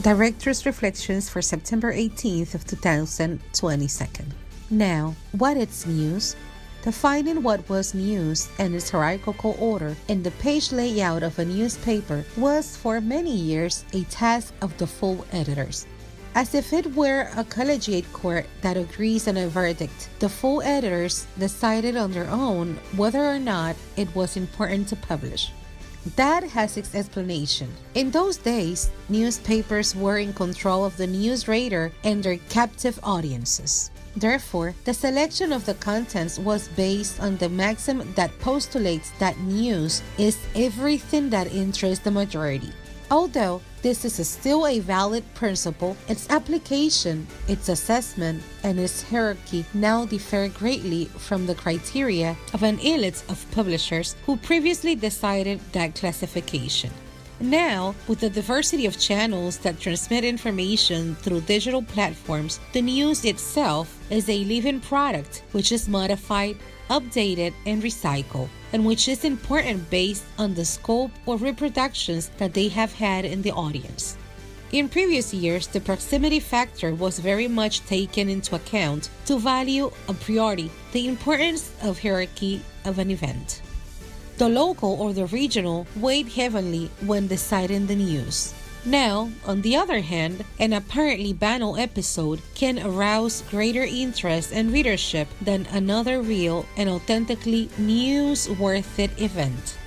Director's Reflections for September 18th of 2022. Now, what is news? Defining what was news and its hierarchical order in the page layout of a newspaper was for many years a task of the full editors. As if it were a collegiate court that agrees on a verdict, the full editors decided on their own whether or not it was important to publish. That has its explanation. In those days, newspapers were in control of the news reader and their captive audiences. Therefore, the selection of the contents was based on the maxim that postulates that news is everything that interests the majority. Although this is still a valid principle, its application, its assessment, and its hierarchy now differ greatly from the criteria of an elite of publishers who previously decided that classification. Now, with the diversity of channels that transmit information through digital platforms, the news itself is a living product which is modified, updated, and recycled, and which is important based on the scope or reproductions that they have had in the audience. In previous years, the proximity factor was very much taken into account to value a priori the importance of hierarchy of an event. The local or the regional weighed heavily when deciding the news. Now, on the other hand, an apparently banal episode can arouse greater interest and readership than another real and authentically newsworthy event.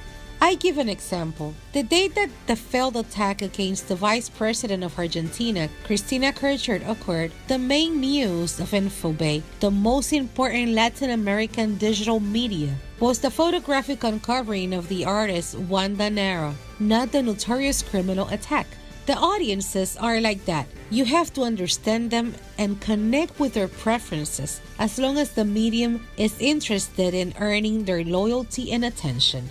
I give an example. The day that the failed attack against the Vice President of Argentina, Cristina Kirchner, occurred, the main news of Infobay, the most important Latin American digital media, was the photographic uncovering of the artist Wanda Nara, not the notorious criminal attack. The audiences are like that. You have to understand them and connect with their preferences as long as the medium is interested in earning their loyalty and attention.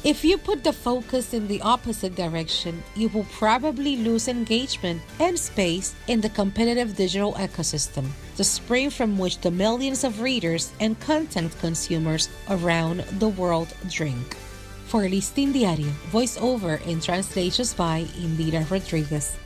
If you put the focus in the opposite direction, you will probably lose engagement and space in the competitive digital ecosystem, the spring from which the millions of readers and content consumers around the world drink. For Listín Diario, voiceover and translations by Indira Rodriguez.